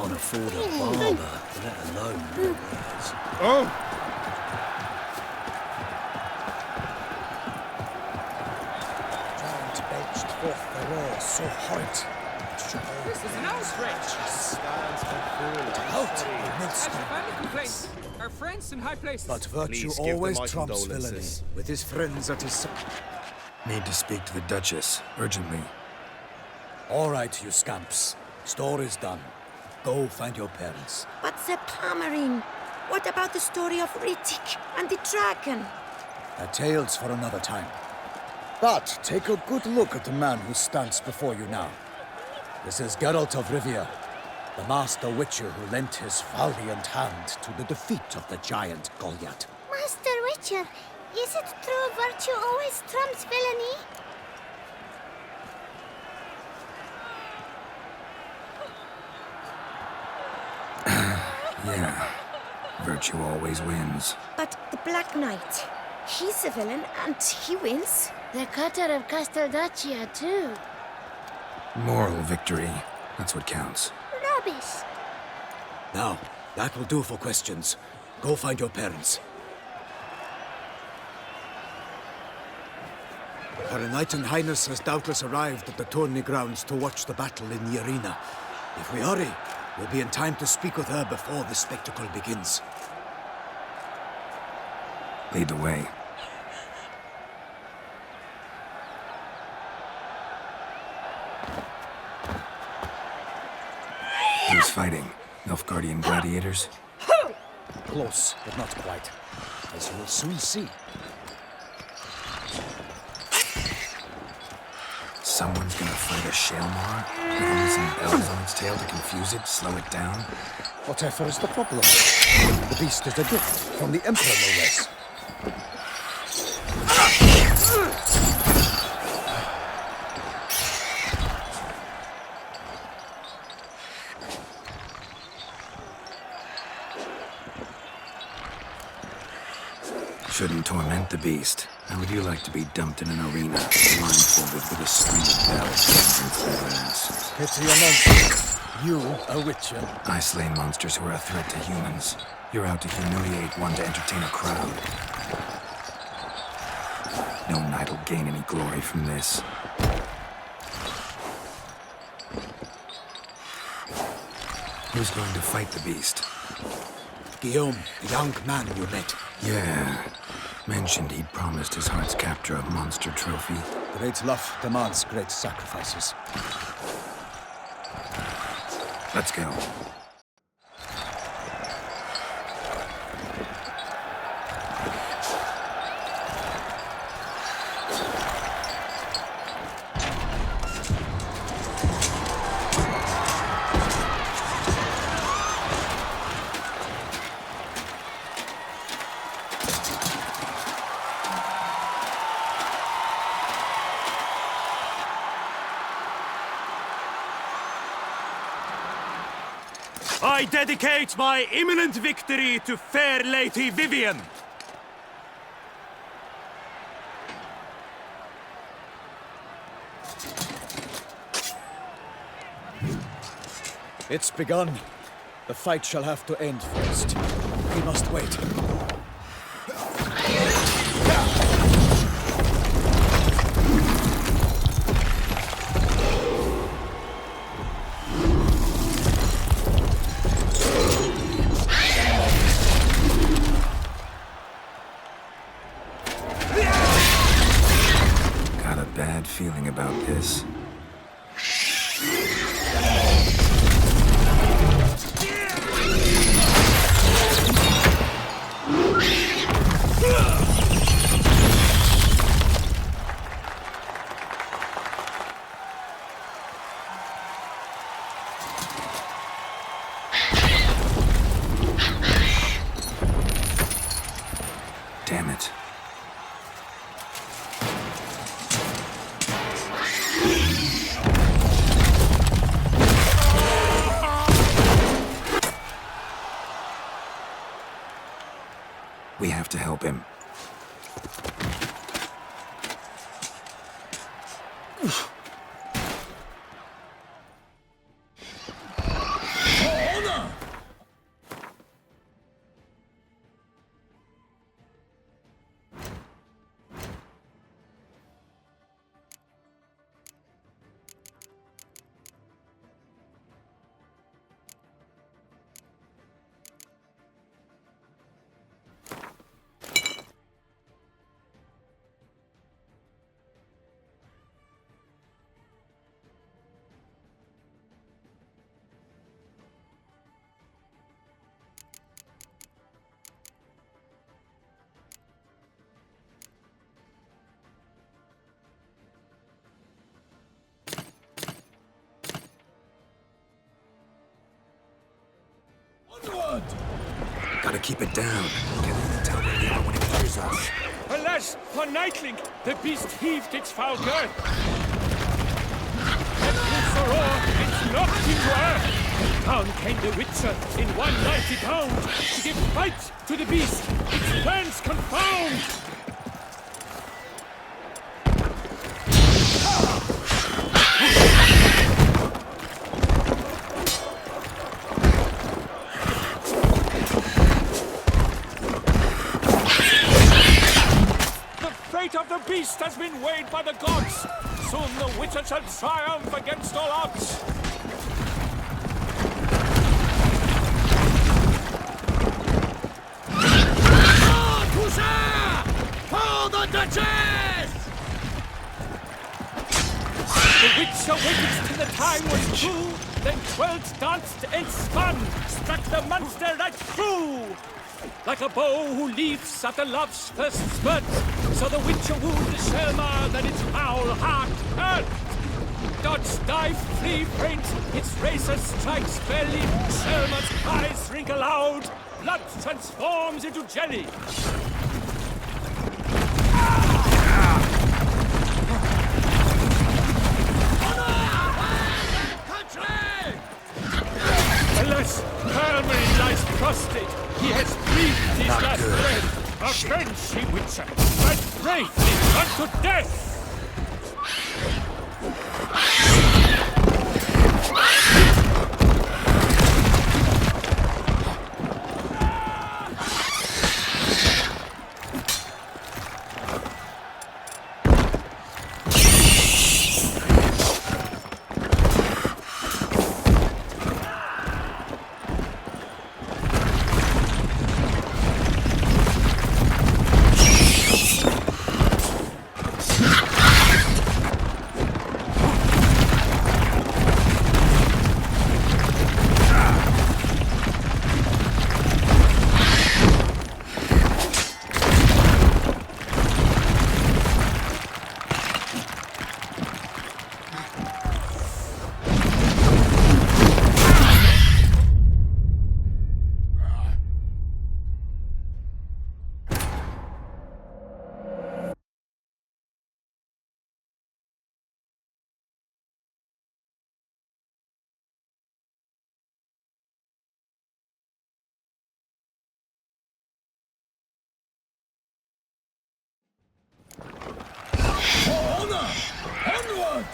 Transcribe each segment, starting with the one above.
can't afford a barber, let alone lawyers. Oh! Giant belched forth the roar so horrid. This is an outrage! Out amidst As a family complaint, our friends in high places. But virtue Please give always them my trumps villainy. condolences. With his friends at his side. Need to speak to the Duchess, urgently. All right, you scamps. Story's done. Go find your parents. But the Palmerine, what about the story of Riddick and the dragon? Tales for another time. But take a good look at the man who stands before you now. This is Geralt of Rivia, the master witcher who lent his valiant hand to the defeat of the giant Goliath. Master Witcher, is it true virtue always trumps villainy? Yeah, virtue always wins. But the Black Knight, he's a villain and he wins. The cutter of Casteldaccia, too. Moral victory, that's what counts. Rubbish. Now, that will do for questions. Go find your parents. Her Knight and Highness has doubtless arrived at the tourney grounds to watch the battle in the arena. If we hurry, we'll be in time to speak with her before the spectacle begins. Lead the way. Who's fighting? Nilfgaardian gladiators? Close, but not quite. As you will soon see. Someone's gonna fight a Shalmar? With only some bells on its tail to confuse it, slow it down? Whatever is the problem? The beast is a gift from the Emperor, no less. Shouldn't torment the beast. How would you like to be dumped in an arena, blindfolded with a string of bells dancing through your ass? Pity a monster. You, a witcher. I slay monsters who are a threat to humans. You're out to humiliate one to entertain a crowd. No knight will gain any glory from this. Who's going to fight the beast? Guillaume, the young man you met. Yeah. Mentioned he'd promised his heart's captor a monster trophy. Great love demands great sacrifices. Let's go. I dedicate my imminent victory to fair Lady Vivian. It's begun. The fight shall have to end first. We must wait. Got a bad feeling about this. Damn it. We have to help him. Gotta keep it down. Can't even tell where we are when it hears us. Alas, for Nightling, the beast heaved its foul girth. And with the roar, it knocked into earth. Down came the Witcher in one mighty bound to give fight to the beast, its plans confound. The fate of the beast has been weighed by the gods. Soon the Witcher shall triumph against all odds. For the Duchess! The Witcher waited till the time was true, then twirled, danced, and spun, struck the monster right through. Like a bow who leaps at the love's first spurt, so the Witcher wooed the Selma, that its foul heart hurt. Dodge, dive, flee, faint, its razor strikes belly, Selma's cries ring aloud, blood transforms into jelly. Alas, Hermione lies prostrate. He has breathed his last breath. Avenge, ye Witcher! My wraith is unto death! Onward!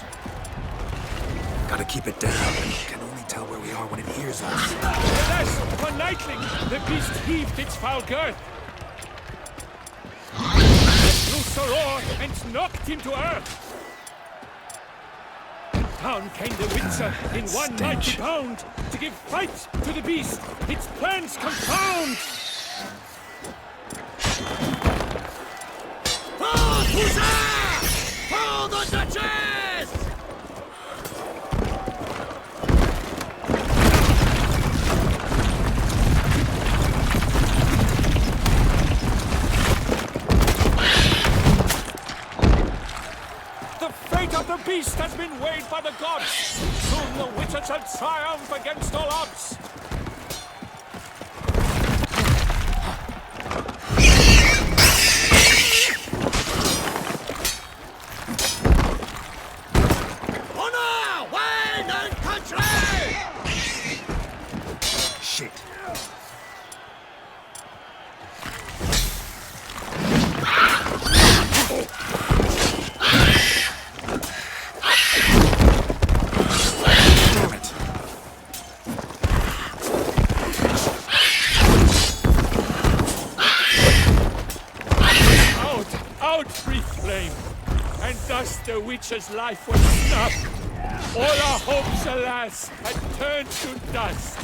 Gotta keep it down. Can only tell where we are when it hears us. Alas, for Nightling, the beast heaved its foul girth. Loose a roar and knocked him to earth. Down came the Witcher in one mighty bound to give fight to the beast, its plans confound. For the Duchess! The fate of the beast has been weighed by the gods. Soon the Witcher shall triumph against all odds. Honor, wine, and country! Shit. Damn it. Out, free flame! And thus the Witcher's life was snuffed. All our hopes, alas, had turned to dust.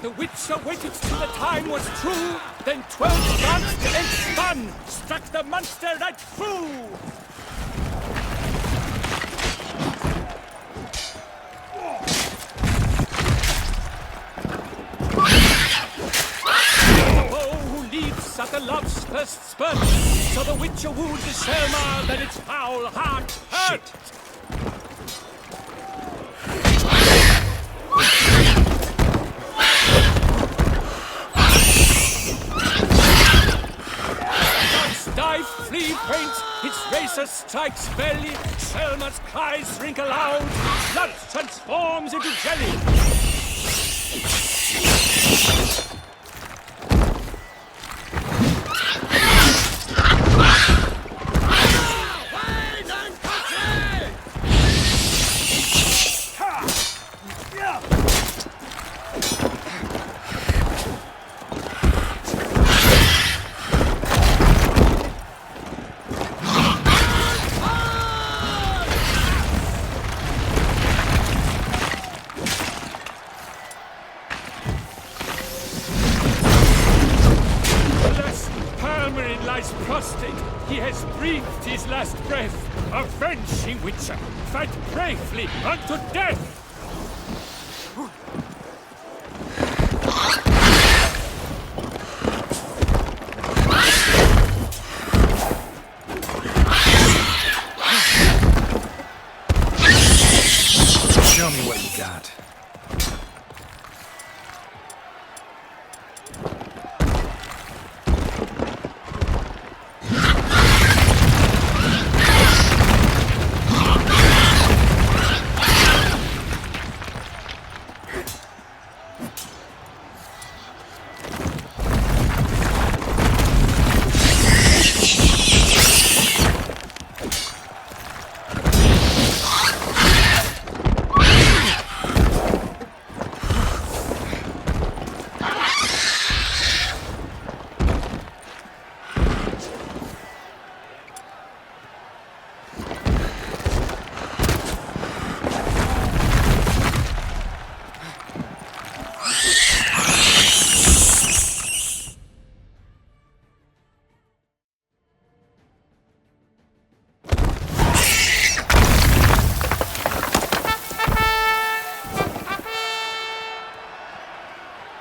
The Witcher waited till the time was true, then 12 danced and spun, struck the monster right through. The bow who leaps at the love's first spurt, so the Witcher wooed the Selma, that its foul heart hurt. Ursa strikes belly, Selma's cries ring aloud, blood transforms into jelly. Lies prostrate, he has breathed his last breath. Avenging Witcher, fight bravely unto death! Show me what you got.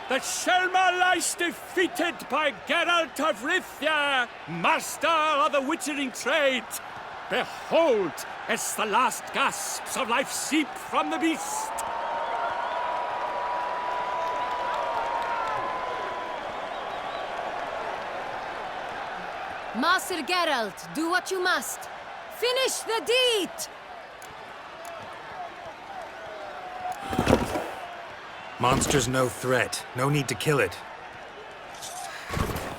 The Selma lies defeated by Geralt of Rivia, master of the witchering trade. Behold, as the last gasps of life seep from the beast. Master Geralt, do what you must. Finish the deed! Monster's no threat. No need to kill it.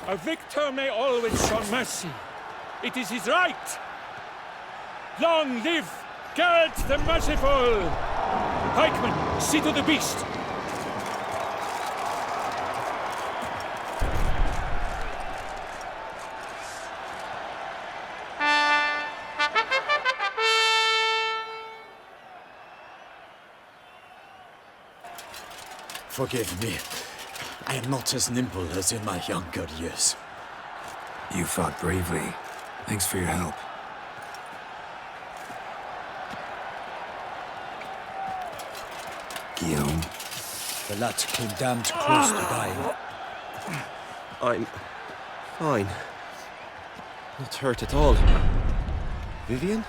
A victor may always show mercy. It is his right. Long live Geralt the Merciful! Pikeman, see to the beast. Forgive me. I am not as nimble as in my younger years. You fought bravely. Thanks for your help. Guillaume. The lad came damned close to dying. I'm fine. Not hurt at all. Vivian?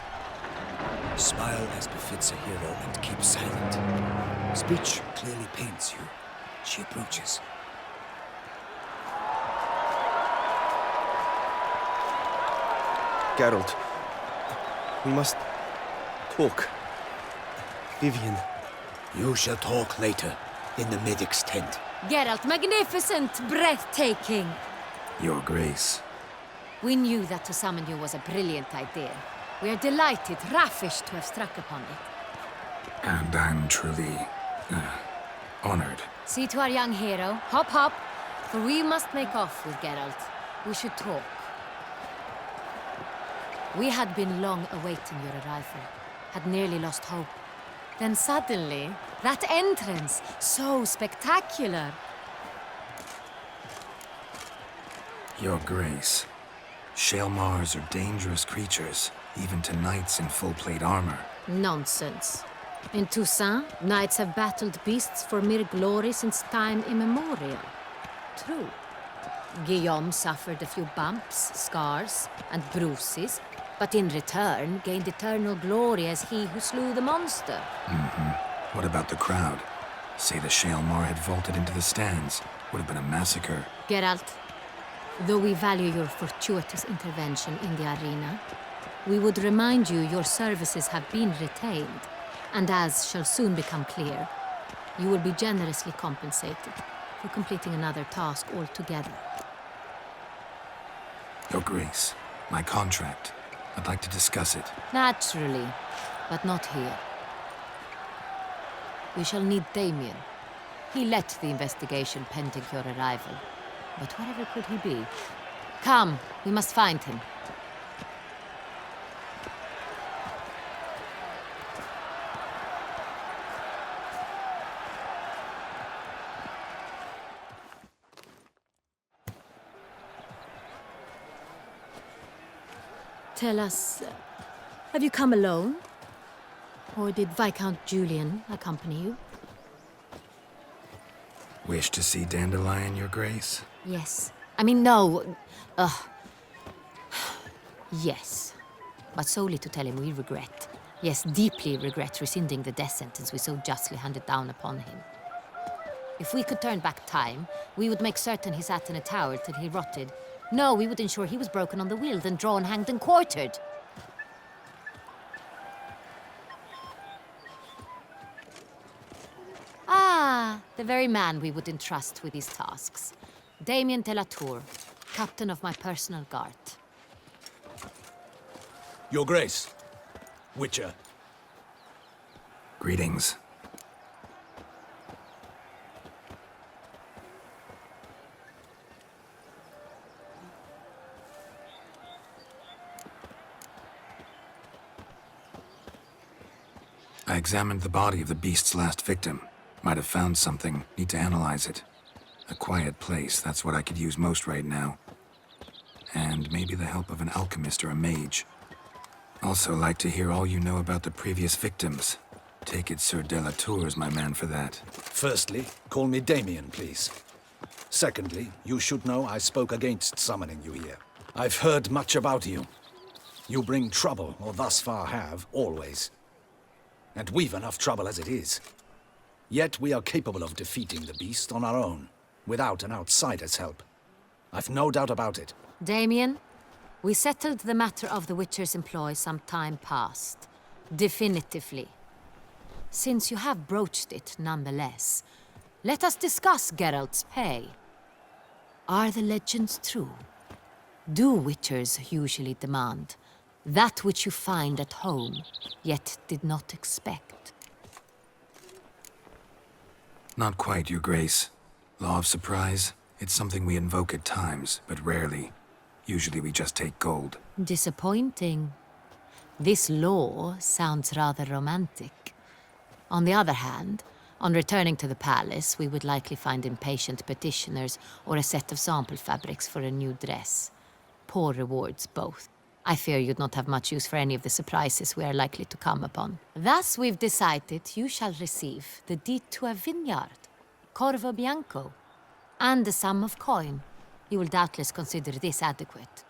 Smile as befits a hero and keep silent. Speech clearly pains you. She approaches. Geralt, we must talk. Vivian. You shall talk later, in the medic's tent. Geralt, magnificent, breathtaking. Your Grace. We knew that to summon you was a brilliant idea. We are delighted, ravished to have struck upon it. And I'm truly honored. See to our young hero. Hop, hop. For we must make off with Geralt. We should talk. We had been long awaiting your arrival. Had nearly lost hope. Then suddenly, that entrance, so spectacular. Your Grace. Shaelmars are dangerous creatures, even to knights in full plate armor. Nonsense. In Toussaint, knights have battled beasts for mere glory since time immemorial. True. Guillaume suffered a few bumps, scars, and bruises, but in return gained eternal glory as he who slew the monster. What about the crowd? Say the Shaelmar had vaulted into the stands. Would have been a massacre. Geralt, though we value your fortuitous intervention in the arena, we would remind you your services have been retained, and as shall soon become clear, you will be generously compensated for completing another task altogether. Your Grace, my contract. I'd like to discuss it. Naturally, but not here. We shall need Damien. He led the investigation pending your arrival. But wherever could he be? Come, we must find him. Tell us, have you come alone? Or did Viscount Julian accompany you? Wish to see Dandelion, Your Grace? Yes. I mean, no. Yes. But solely to tell him we regret. Yes, deeply regret rescinding the death sentence we so justly handed down upon him. If we could turn back time, we would make certain he sat in a tower till he rotted. No, we would ensure he was broken on the wheel, then drawn, hanged, and quartered. Ah, the very man we would entrust with these tasks. Damien de la Tour, captain of my personal guard. Your Grace. Witcher. Greetings. I examined the body of the beast's last victim. Might have found something. Need to analyze it. A quiet place, that's what I could use most right now. And maybe the help of an alchemist or a mage. Also like to hear all you know about the previous victims. Take it Sir de la Tour is my man for that. Firstly, call me Damien, please. Secondly, you should know I spoke against summoning you here. I've heard much about you. You bring trouble, or thus far have, always. And we've enough trouble as it is. Yet we are capable of defeating the beast on our own, without an outsider's help. I've no doubt about it. Damien, we settled the matter of the Witcher's employ some time past. Definitively. Since you have broached it nonetheless, let us discuss Geralt's pay. Are the legends true? Do Witchers usually demand that which you find at home, yet did not expect? Not quite, Your Grace. Law of surprise, it's something we invoke at times, but rarely. Usually we just take gold. Disappointing. This law sounds rather romantic. On the other hand, on returning to the palace, we would likely find impatient petitioners or a set of sample fabrics for a new dress. Poor rewards, both. I fear you'd not have much use for any of the surprises we are likely to come upon. Thus, we've decided you shall receive the deed to a vineyard, Corvo Bianco, and a sum of coin. You will doubtless consider this adequate.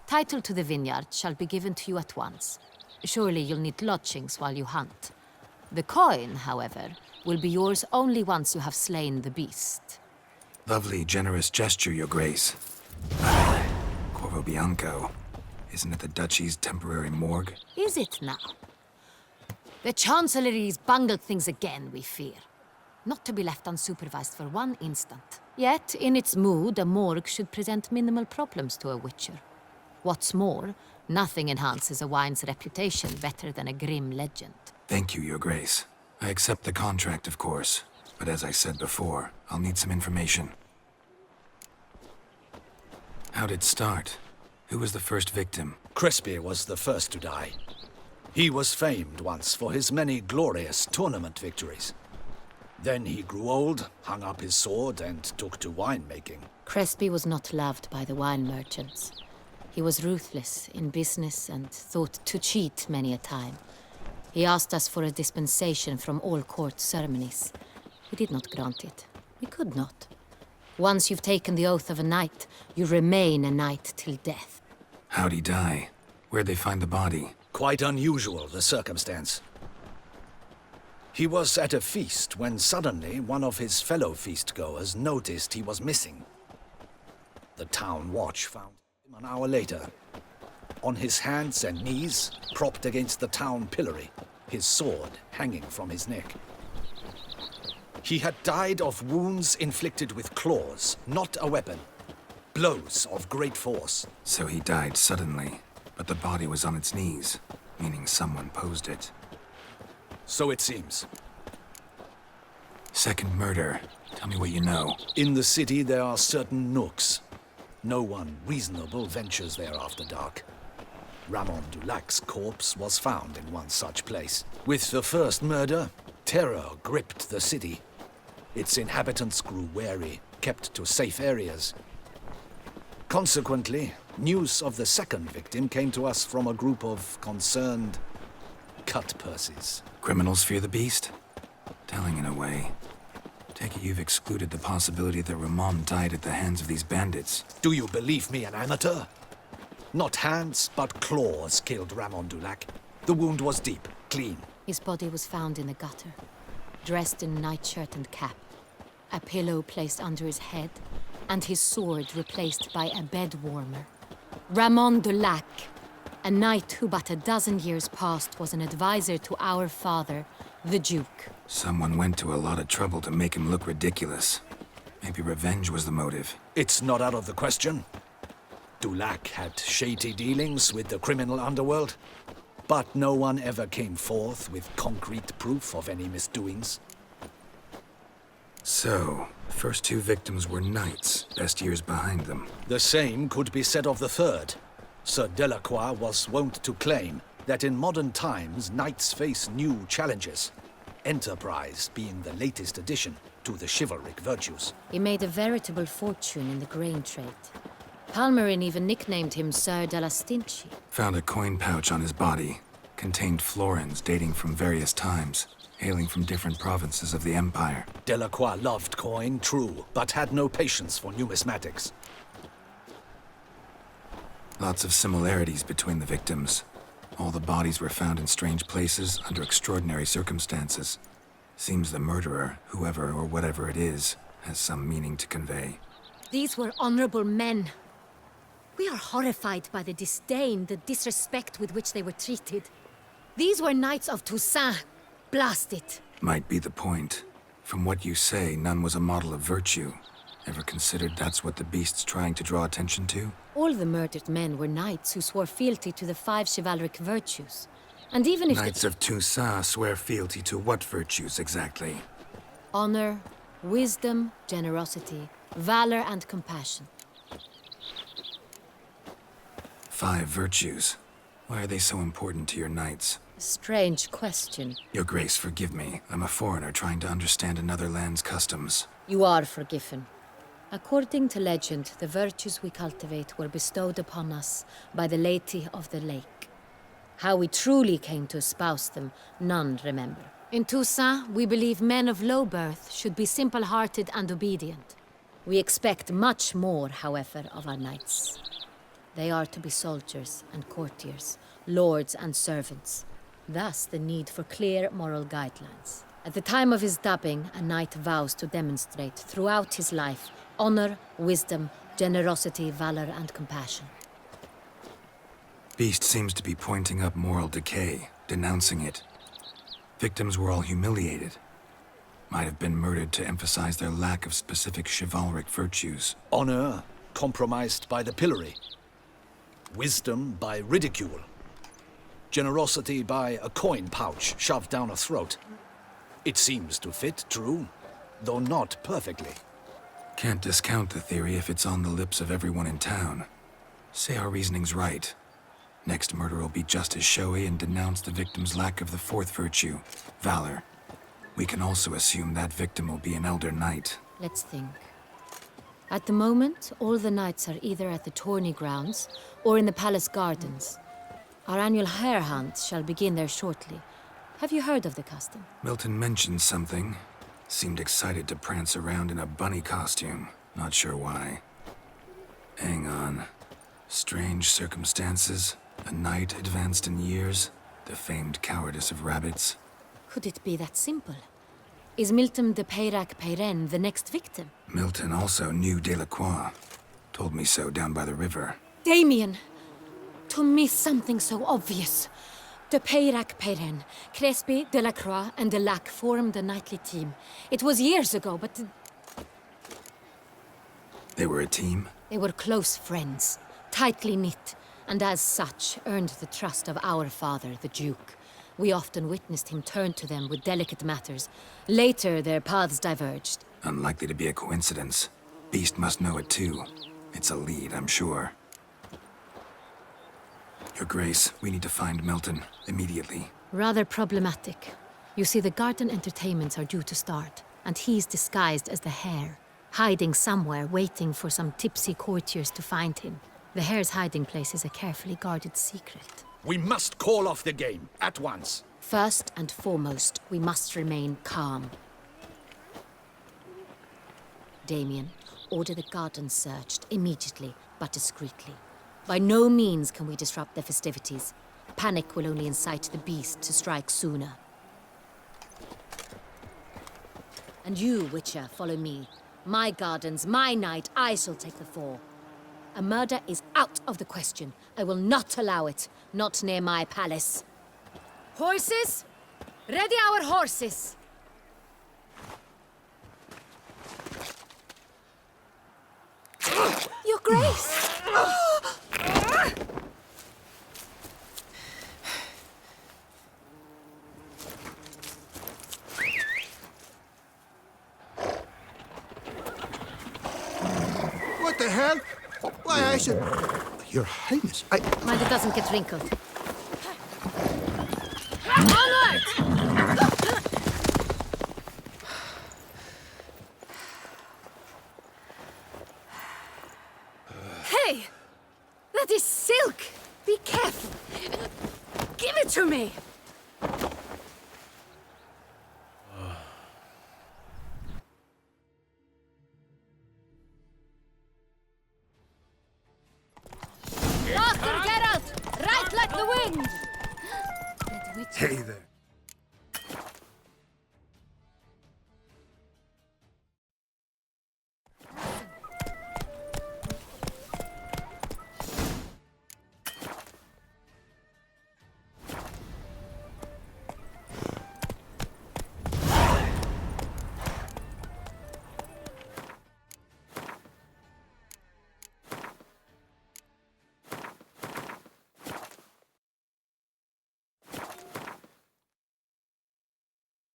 Title to the vineyard shall be given to you at once. Surely you'll need lodgings while you hunt. The coin, however, will be yours only once you have slain the beast. Lovely, generous gesture, Your Grace. Corvo Bianco. Isn't it the Duchy's temporary morgue? Is it now? The Chancellery's bungled things again, we fear. Not to be left unsupervised for one instant. Yet, in its mood, a morgue should present minimal problems to a Witcher. What's more, nothing enhances a wine's reputation better than a grim legend. Thank you, Your Grace. I accept the contract, of course. But as I said before, I'll need some information. How'd it start? Who was the first victim? Crespi was the first to die. He was famed once for his many glorious tournament victories. Then he grew old, hung up his sword, and took to winemaking. Crespi was not loved by the wine merchants. He was ruthless in business and thought to cheat many a time. He asked us for a dispensation from all court ceremonies. We did not grant it. We could not. Once you've taken the oath of a knight, you remain a knight till death. How'd he die? Where'd they find the body? Quite unusual, the circumstance. He was at a feast when suddenly one of his fellow feast-goers noticed he was missing. The town watch found him an hour later, on his hands and knees, propped against the town pillory, his sword hanging from his neck. He had died of wounds inflicted with claws, not a weapon. Blows of great force. So he died suddenly, but the body was on its knees, meaning someone posed it. So it seems. Second murder. Tell me what you know. In the city there are certain nooks. No one reasonable ventures there after dark. Ramon Dulac's corpse was found in one such place. With the first murder, terror gripped the city. Its inhabitants grew wary, kept to safe areas. Consequently, news of the second victim came to us from a group of concerned cut-purses. Criminals fear the beast? Telling in a way. Take it you've excluded the possibility that Ramon died at the hands of these bandits. Do you believe me an amateur? Not hands, but claws killed Ramon Dulac. The wound was deep, clean. His body was found in the gutter, dressed in nightshirt and cap, a pillow placed under his head, and his sword replaced by a bed warmer. Ramon Dulac, a knight who but a dozen years past was an advisor to our father, the Duke. Someone went to a lot of trouble to make him look ridiculous. Maybe revenge was the motive. It's not out of the question. Dulac had shady dealings with the criminal underworld, but no one ever came forth with concrete proof of any misdoings. So, the first two victims were knights, best years behind them. The same could be said of the third. Sir Delacroix was wont to claim that in modern times knights face new challenges, enterprise being the latest addition to the chivalric virtues. He made a veritable fortune in the grain trade. Palmerin even nicknamed him Sir de la Stinchi. Found a coin pouch on his body. Contained florins dating from various times, hailing from different provinces of the Empire. Delacroix loved coin, true, but had no patience for numismatics. Lots of similarities between the victims. All the bodies were found in strange places under extraordinary circumstances. Seems the murderer, whoever or whatever it is, has some meaning to convey. These were honorable men. We are horrified by the disdain, the disrespect with which they were treated. These were knights of Toussaint. Blast it. Might be the point. From what you say, none was a model of virtue. Ever considered that's what the beast's trying to draw attention to? All the murdered men were knights who swore fealty to the 5 chivalric virtues. And even if Knights of Toussaint swear fealty to what virtues exactly? honor, wisdom, generosity, valor, and compassion. 5 virtues. Why are they so important to your knights? Strange question. Your Grace, forgive me. I'm a foreigner trying to understand another land's customs. You are forgiven. According to legend, the virtues we cultivate were bestowed upon us by the Lady of the Lake. How we truly came to espouse them, none remember. In Toussaint, we believe men of low birth should be simple-hearted and obedient. We expect much more, however, of our knights. They are to be soldiers and courtiers, lords and servants. Thus, the need for clear moral guidelines. At the time of his dubbing, a knight vows to demonstrate throughout his life honor, wisdom, generosity, valor, and compassion. Beast seems to be pointing up moral decay, denouncing it. Victims were all humiliated. Might have been murdered to emphasize their lack of specific chivalric virtues. Honor compromised by the pillory. Wisdom by ridicule. Generosity by a coin pouch shoved down a throat. It seems to fit, true, though not perfectly. Can't discount the theory if it's on the lips of everyone in town. Say our reasoning's right. Next murder will be just as showy and denounce the victim's lack of the 4th virtue, valor. We can also assume that victim will be an elder knight. Let's think. At the moment, all the knights are either at the tourney grounds or in the palace gardens. Our annual hare hunt shall begin there shortly. Have you heard of the custom? Milton mentioned something. Seemed excited to prance around in a bunny costume. Not sure why. Hang on. Strange circumstances. A knight advanced in years. The famed cowardice of rabbits. Could it be that simple? Is Milton de Peyrac-Peyren the next victim? Milton also knew Delacroix. Told me so down by the river. Damien! to miss something so obvious? De Peyrac-Peyren, Crespi, Delacroix, and Delac formed a knightly team. It was years ago, but They were a team? they were close friends, tightly knit, and as such earned the trust of our father, the Duke. We often witnessed him turn to them with delicate matters. Later, their paths diverged. Unlikely to be a coincidence. Beast must know it too. It's a lead, I'm sure. Your Grace, we need to find Melton immediately. Rather problematic. You see, the garden entertainments are due to start, and he's disguised as the Hare, hiding somewhere, waiting for some tipsy courtiers to find him. The Hare's hiding place is a carefully guarded secret. We must call off the game, at once. First and foremost, we must remain calm. Damien, order the garden searched immediately, but discreetly. By no means can we disrupt the festivities. Panic will only incite the beast to strike sooner. And you, Witcher, follow me. My gardens, my night, I shall take the fall. A murder is out of the question. I will not allow it. Not near my palace. Horses? Ready our horses! Your Grace! What the hell? Why, I should... Your Highness, Mind it doesn't get wrinkled. Onward! Hey! That is silk! Be careful! Give it to me! Faster, Geralt! Right like the wind! Hey there.